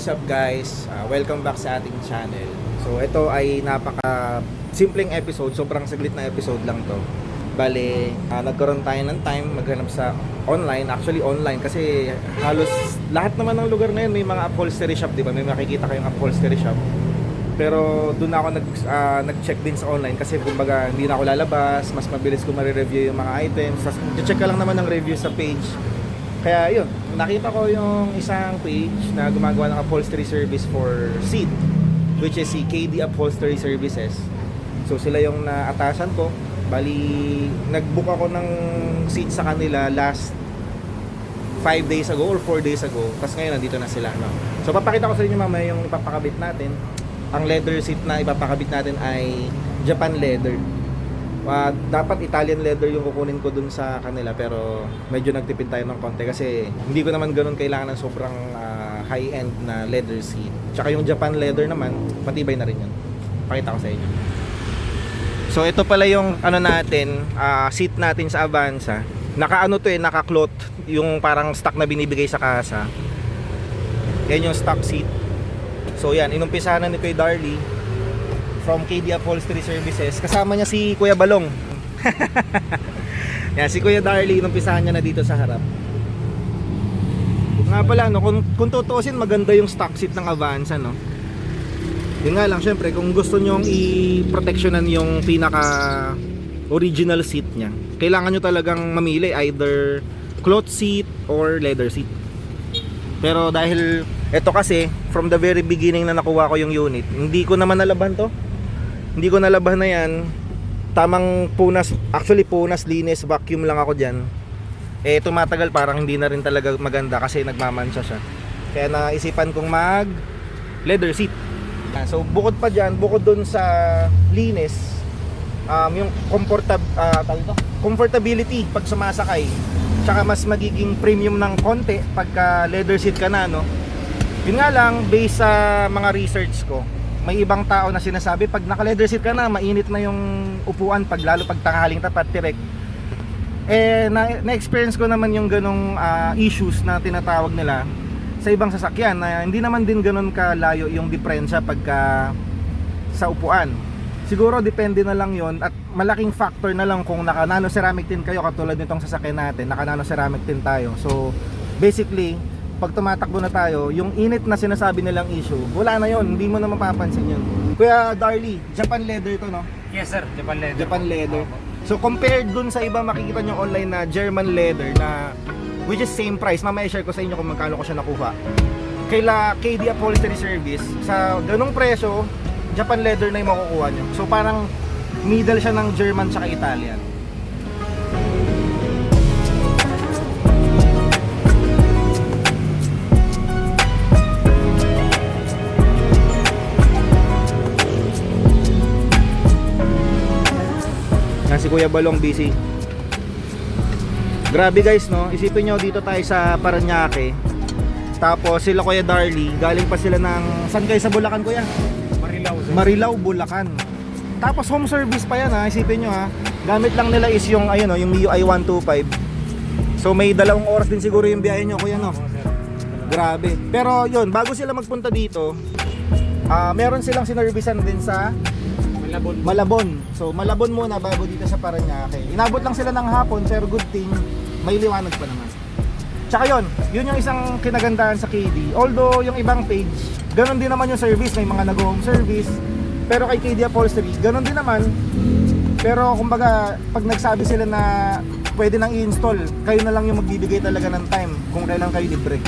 what's up guys? Welcome back sa ating channel. So ito ay napaka simpleng episode, sobrang saglit na episode lang to. Bale, nagkaroon tayo ng time maghanap sa online, actually online kasi halos lahat naman ng lugar ngayon may mga upholstery shop, di ba? May makikita kayong upholstery shop. Pero doon ako nag-check din sa online kasi kumbaga hindi na ako lalabas, mas mabilis ko ma-review yung mga items. Tapos check ka lang naman ng review sa page. Kaya yun, nakita ko yung isang page na gumagawa ng upholstery service for seat, which is si KD Upholstery Services. So sila yung naatasan ko. Bali, nag-book ako ng seat sa kanila last 5 days ago or 4 days ago. Tapos ngayon nandito na sila, no? So papakita ko sa inyo mamaya yung ipapakabit natin. Ang leather seat na ipapakabit natin ay Japan leather. Dapat Italian leather yung kukunin ko dun sa kanila, pero medyo nagtipid tayo ng konti kasi hindi ko naman ganun kailangan ng sobrang high-end na leather seat. Tsaka yung Japan leather naman, matibay na rin yun. Pakita ko sa inyo. So ito pala yung natin, seat natin sa Avanza. Naka-ano to naka-cloth, yung parang stock na binibigay sa kasa. Yan yung stock seat. So yan, inumpisahan na ni Kuya Darly from KD Upholstery Services. Kasama niya si Kuya Balong. Yan, si Kuya Darly, inumpisahan niya na dito sa harap. Nga pala, no, kung tutuusin, maganda yung stock seat ng Avanza, no? Yun nga lang, syempre, kung gusto nyong i-protectionan yung pinaka original seat niya, kailangan nyo talagang mamili either cloth seat or leather seat. Pero dahil ito kasi from the very beginning na nakuha ko yung unit, hindi ko naman nalaban to. Hindi ko nalaban na yan. Tamang punas, actually punas, linis, vacuum lang ako dyan. Tumatagal parang hindi na rin talaga maganda kasi nagmamansya siya. Kaya naisipan kong mag leather seat. So bukod pa dyan, bukod dun sa linis, yung comfortability pag sumasakay, tsaka mas magiging premium ng konti pagka leather seat ka na, no? Yun nga lang, based sa mga research ko, may ibang tao na sinasabi pag naka leather seat ka na, mainit na yung upuan lalo pag tanghaling tapat direct. Na-experience ko naman yung ganong issues na tinatawag nila sa ibang sasakyan na hindi naman din ganon kalayo yung diferensya pagka sa upuan. Siguro depende na lang yon, at malaking factor na lang kung naka nano ceramic tin kayo katulad nitong sasakyan natin, naka nano ceramic tin tayo. So basically, pag tumatakbo na tayo, yung init na sinasabi nilang issue, wala na yon, hindi mo na mapapansin yun. Kuya Darly, Japan leather to, no? Yes sir, Japan leather. Japan leather. So compared dun sa iba makikita nyo online na German leather na which is same price, mamaya share ko sa inyo kung magkano ko siya nakuha. Kaila KD Upholstery Service, sa ganung presyo, Japan leather na yung makukuha nyo. So parang middle siya ng German tsaka Italian. Si Kuya Balong busy. Grabe guys, no? Isipin nyo, dito tayo sa Parañaque. Tapos sila Kuya Darly, galing pa sila ng... Saan kayo sa Bulacan, Kuya? Marilao sir. Marilao, Bulacan. Tapos home service pa yan, ha? Isipin nyo, ha? Gamit lang nila is yung, ayun, no? Yung MIUI 125. So may 2 oras din siguro yung biyahe nyo, Kuya, no? Grabe. Pero yun, bago sila magpunta dito, meron silang sinervisan din sa Malabon. So Malabon muna bago dito sa Parañaque. Inabot lang sila ng hapon, pero good thing may liwanag pa naman. Tsaka yun yung isang kinagandahan sa KD. Although yung ibang page, ganun din naman yung service, may mga nag-home service. Pero kay KD Upholstery, ganun din naman. Pero kumbaga, pag nagsabi sila na pwede nang i-install, kayo na lang yung magbibigay talaga ng time kung kailan kayo libre.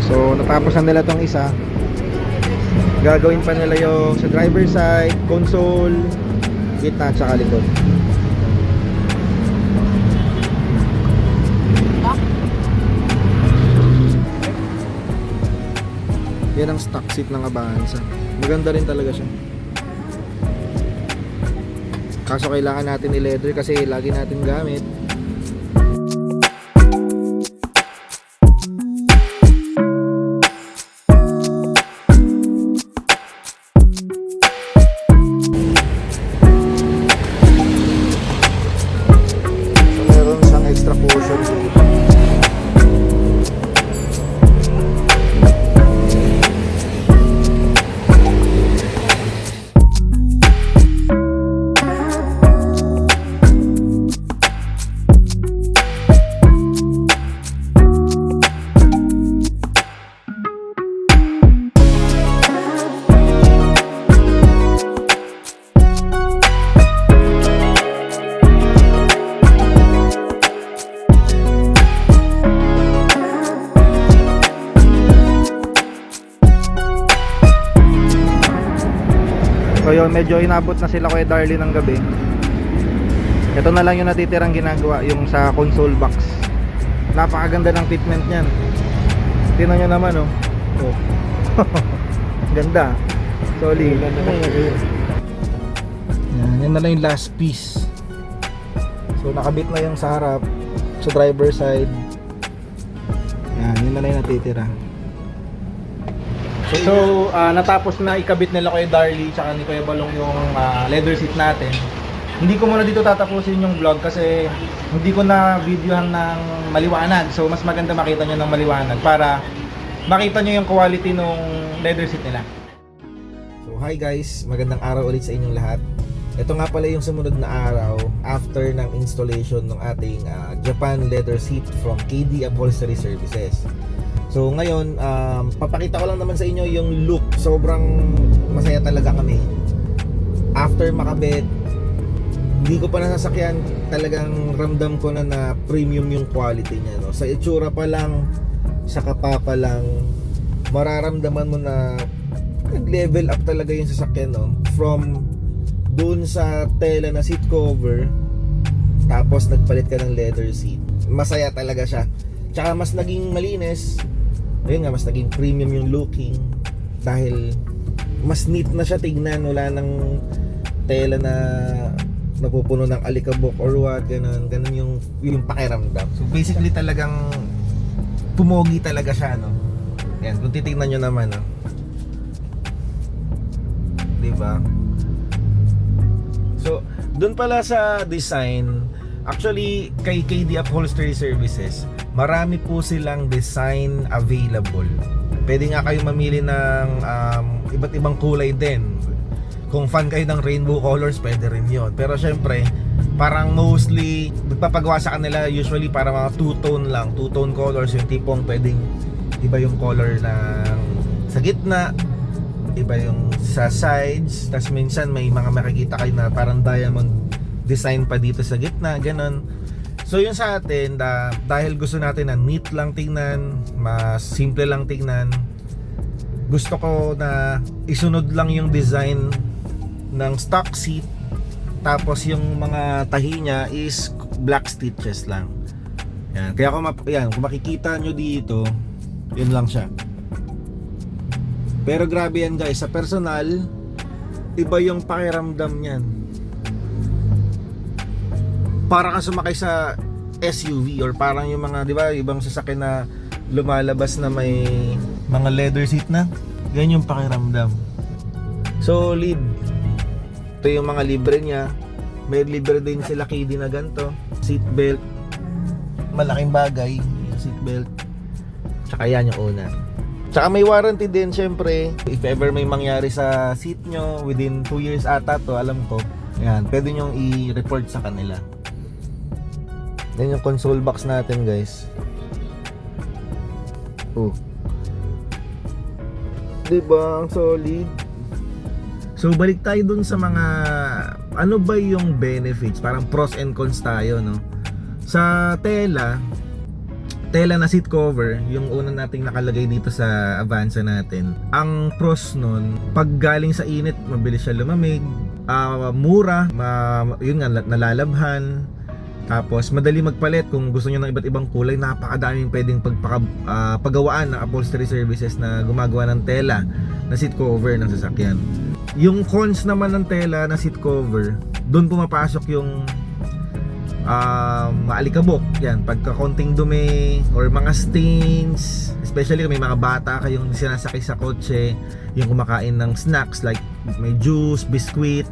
So natapos na nila tong isa. Gagawin pa nila yung sa driver side, console, gitna, tsaka likod. Yan ang stock seat ng Avanza. Maganda rin talaga siya. Kaso kailangan natin i-leather kasi lagi natin gamit. So yun, medyo inabot na sila Kuya Darlie ng gabi. Ito na lang yung natitirang ginagawa, yung sa console box. Napakaganda ng fitment niyan. Tingnan nyo naman oh. Oh. Ganda. Solid. Yan na lang yung last piece. So nakabit na yung sa harap, sa driver side. Yun na lang yung natitira. So natapos na ikabit nila Kuya Darlie tsaka ni Kuya Balong yung leather seat natin. Hindi ko muna dito tatapusin yung vlog kasi hindi ko na videohan ng maliwanag. So mas maganda makita nyo ng maliwanag para makita nyo yung quality ng leather seat nila. So hi guys, magandang araw ulit sa inyong lahat. Ito nga pala yung sumunod na araw after ng installation ng ating Japan leather seat from KD Upholstery Services. So ngayon, papakita ko lang naman sa inyo yung look. Sobrang masaya talaga kami. After makabit, hindi ko pa nasasakyan, talagang ramdam ko na premium yung quality niya, no? Sa itsura pa lang, sa kapa pa lang, mararamdaman mo na nag-level up talaga yung sasakyan, no? From doon sa tela na seat cover, tapos nagpalit ka ng leather seat. Masaya talaga siya. Tsaka mas naging malinis. Ayun nga, mas naging premium yung looking dahil mas neat na siya tignan. Wala nang tela na napupuno ng alikabok or what, ganun yung pakiramdam. So basically talagang pumogi talaga siya, no? Yan, kung titignan nyo naman, no? Diba? So, dun pala sa design, actually kay KD Upholstery Services, marami po silang design available. Pwede nga kayo mamili ng iba't ibang kulay din. Kung fan kayo ng rainbow colors, pwede rin yun. Pero syempre, parang mostly nagpapagawa sa kanila usually para mga two-tone lang, two-tone colors, yung tipong pwedeng iba yung color ng sa gitna, iba yung sa sides, tas minsan may mga makikita kayo na parang diamond design pa dito sa gitna, ganon. So yun sa atin, dahil gusto natin na neat lang tingnan, mas simple lang tingnan, gusto ko na isunod lang yung design ng stock seat, tapos yung mga tahi niya is black stitches lang. Yan. Kaya kung makikita nyo dito, yun lang siya. Pero grabe yan guys, sa personal, iba yung pakiramdam niyan. Para kang sumakay sa SUV or parang yung mga, di ba, ibang sasakyan na lumalabas na may mga leather seat na. Ganyan yung pakiramdam. Solid. Ito yung mga libre niya. May libre din sila KD na ganito. Seat belt. Malaking bagay yung seat belt. Tsaka yan yung una. Tsaka may warranty din syempre. If ever may mangyari sa seat nyo within 2 years ata to, alam ko. Yan, pwede nyo i-report sa kanila. Yan yung console box natin guys. Oh. Diba? Ang solid. So balik tayo dun sa mga ano ba yung benefits, parang pros and cons tayo, no? Sa tela na seat cover, yung una nating nakalagay dito sa Avanza natin. Ang pros nun, pag galing sa init, mabilis siya lumamig, mura, yun nga, nalalabhan. Tapos madali magpalit kung gusto niyo ng iba't ibang kulay. Napakadaming pwedeng paggawaan ng upholstery services na gumagawa ng tela na seat cover ng sasakyan. Yung cons naman ng tela na seat cover, doon pumapasok yung maalikabok. Yan, pagka konting dumi or mga stains, especially kung may mga bata kayong sinasakay sa kotse, yung kumakain ng snacks like may juice, biscuit,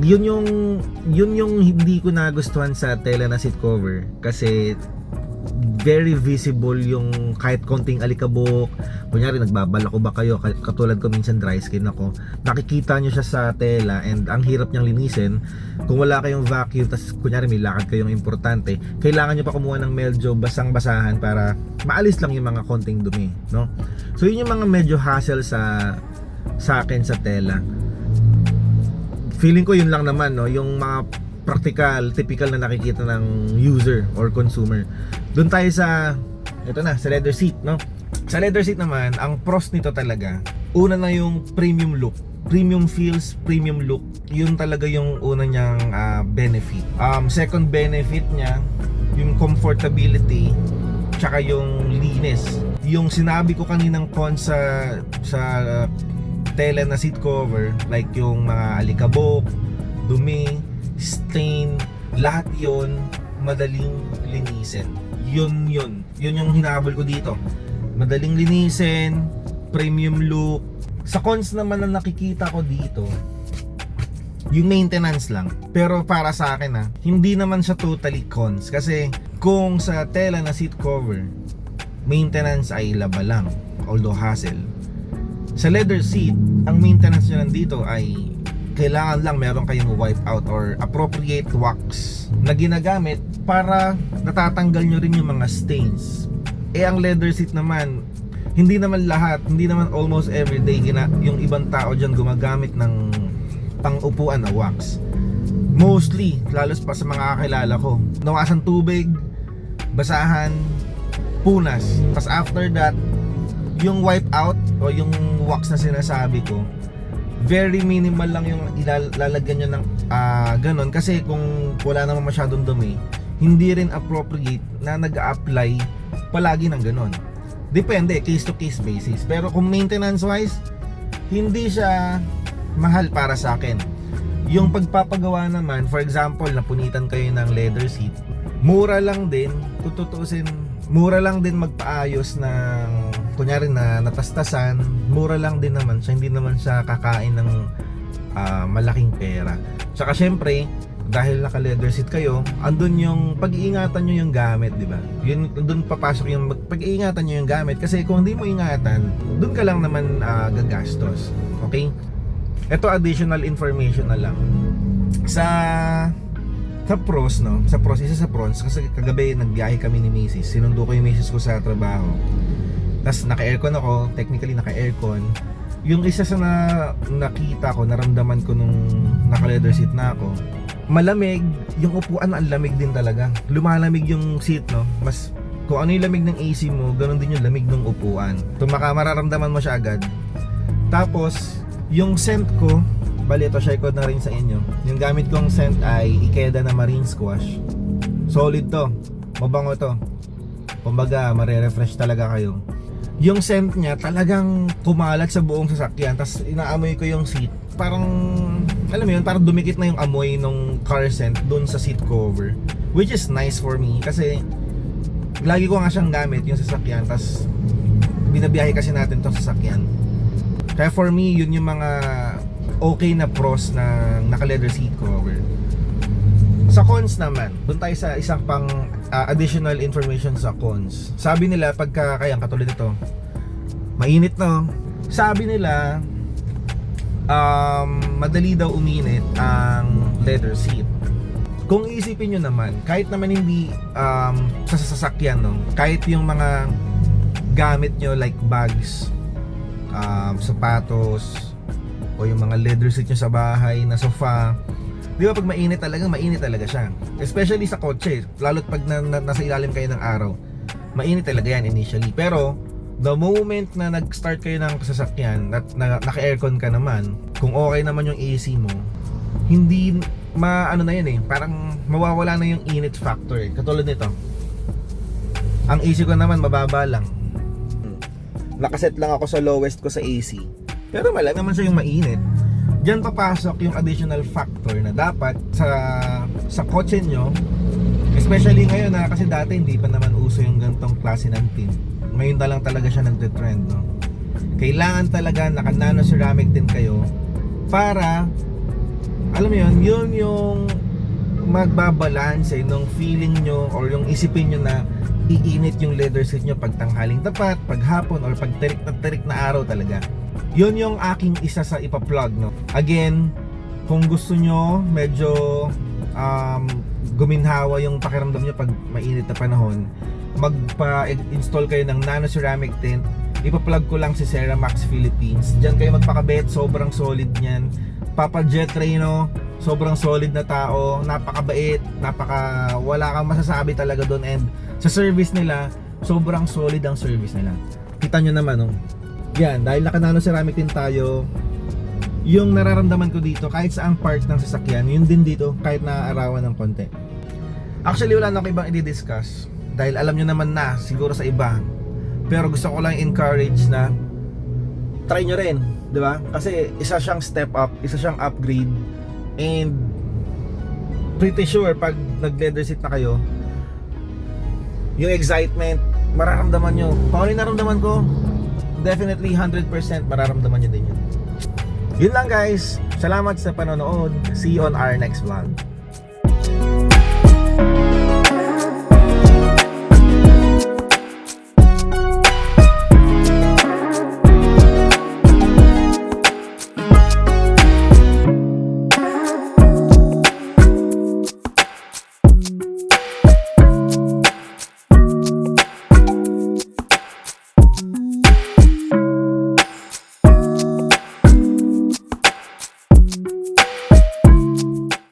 yun yung hindi ko nagustuhan sa tela na seat cover kasi very visible yung kahit konting alikabok. Kunyari nagbabalako ba kayo, katulad ko minsan dry skin ako, nakikita nyo siya sa tela and ang hirap niyang linisin. Kung wala kayong vacuum, tas kunyari may lakad kayong importante, kailangan nyo pa kumuha ng medyo basang-basahan para maalis lang yung mga konting dumi, no? So yun yung mga medyo hassle sa akin sa tela. Feeling ko yun lang naman, no, yung mga practical, typical na nakikita ng user or consumer. Doon tayo sa sa leather seat, no? Sa leather seat naman, ang pros nito talaga, una na yung premium look. premium feels, premium look. Yun talaga yung una niyang benefit. Second benefit niya, yung comfortability, tsaka yung linis. Yung sinabi ko kaninang cons sa tela na seat cover, like yung mga alikabok, dumi, stain, lahat yun madaling linisin. Yun yung hinabol ko dito. Madaling linisin, premium look. Sa cons naman na nakikita ko dito, yung maintenance lang. Pero para sa akin hindi naman siya totally cons. Kasi kung sa tela na seat cover, maintenance ay laba lang, although hassle. Sa leather seat, ang maintenance nyo nandito ay kailangan lang meron kayong wipe out or appropriate wax na ginagamit para natatanggal nyo rin yung mga stains. Ang leather seat naman, hindi naman almost everyday yung ibang tao dyan gumagamit ng pang-upuan na wax. Mostly, lalo pa sa mga kakilala ko, nawasan tubig, basahan, punas. Tapos after that, yung wipe out o yung wax na sinasabi ko, very minimal lang yung ilalagyan nyo ng ganon. Kasi kung wala naman masyadong dumi, hindi rin appropriate na nag-a-apply palagi ng ganon. Depende, case to case basis. Pero kung maintenance wise, hindi siya mahal para sa akin. Yung pagpapagawa naman, for example, napunitan kayo ng leather seat, mura lang din, tututusin, mura lang din magpaayos ng, kunyari na natastasan, mura lang din naman siya, hindi naman siya kakain ng malaking pera. Tsaka syempre, dahil naka leather seat kayo, andun yung pag-iingatan nyo yung gamit, di ba? Yun, andun papasok yung pag-iingatan nyo yung gamit. Kasi kung hindi mo ingatan, dun ka lang naman gagastos. Okay? Ito additional information na lang. Sa pros, no? Sa pros, isa sa pros, kasi kagabi nagbiyahe kami ni Mrs. Sinundo ko yung Mrs. ko sa trabaho. Tapos naka-aircon ako, technically naka-aircon. Yung isa sa nakita ko, naramdaman ko nung naka-leather seat na ako, malamig, yung upuan ang lamig din talaga. Lumalamig yung seat, no? Mas kung ano yung lamig ng AC mo, ganoon din yung lamig ng upuan. Mararamdaman mo siya agad. Tapos, yung scent ko, bali ito share ko na rin sa inyo. Yung gamit kong scent ay Ikeda na Marine Squash. Solid to, mabango to. Kumbaga, mare-refresh talaga kayo. Yung scent niya talagang kumalat sa buong sasakyan. Tapos inaamoy ko yung seat. Parang, alam mo yun, parang dumikit na yung amoy ng car scent dun sa seat cover. Which is nice for me kasi lagi ko nga siyang gamit yung sasakyan. Tapos binabiyahe kasi natin tong sasakyan. Kaya for me, yun yung mga okay na pros na naka-leather seat cover. Sa cons naman, dun tayo sa isang pang additional information sa cons. Sabi nila, pagka, kaya katulad ito, mainit no? Sabi nila, madali daw uminit ang leather seat. Kung iisipin nyo naman, kahit naman hindi sa sasakyan, no? Kahit yung mga gamit nyo like bags, sapatos, o yung mga leather seat nyo sa bahay, na sofa, di ba pag mainit talaga siya. Especially sa kotse, lalo't pag nasa ilalim kayo ng araw, mainit talaga yan initially. Pero the moment na nag-start kayo ng sasakyan at naka-aircon ka naman, kung okay naman yung AC mo, hindi ano na yan parang mawawala na yung init factor Katulad nito, ang AC ko naman mababa lang. Nakaset lang ako sa lowest ko sa AC, pero wala naman siya yung mainit. Diyan papasok yung additional factor na dapat sa kotse nyo, especially ngayon kasi dati hindi pa naman uso yung gantong klase ng tint. Ngayon na lang talaga siya nagte-trend, no? Kailangan talaga naka-nano ceramic din kayo para, alam mo yun yung magbabalanse nung feeling nyo or yung isipin nyo na iinit yung leather seat nyo pag tanghaling tapat, pag hapon, or pag tirik na araw talaga. Yun yung aking isa sa ipa-plug, no? Again, kung gusto nyo medyo guminhawa yung pakiramdam nyo pag mainit na panahon, magpa-install kayo ng nano ceramic tint. Ipa-plug ko lang si Ceramax Philippines. Diyan kayo magpakabit, sobrang solid niyan. Papa Jet Reno, sobrang solid na tao, napakabait, wala kang masasabi talaga doon. And sa service nila, sobrang solid ang service nila. Kita nyo naman, no? Yan, dahil naka-nano ceramic din tayo, yung nararamdaman ko dito kahit saang part ng sasakyan, yun din dito kahit naaarawan ng konti. Actually wala na akong ibang i-discuss dahil alam nyo naman na siguro sa iba, pero gusto ko lang encourage na try nyo rin, di ba? Kasi isa siyang step up, isa siyang upgrade, and pretty sure pag nag-leather seat na kayo, yung excitement mararamdaman nyo. Kung ano yung naramdaman ko, definitely 100% mararamdaman nyo din yun. Yun lang guys, salamat sa panonood. See you on our next vlog.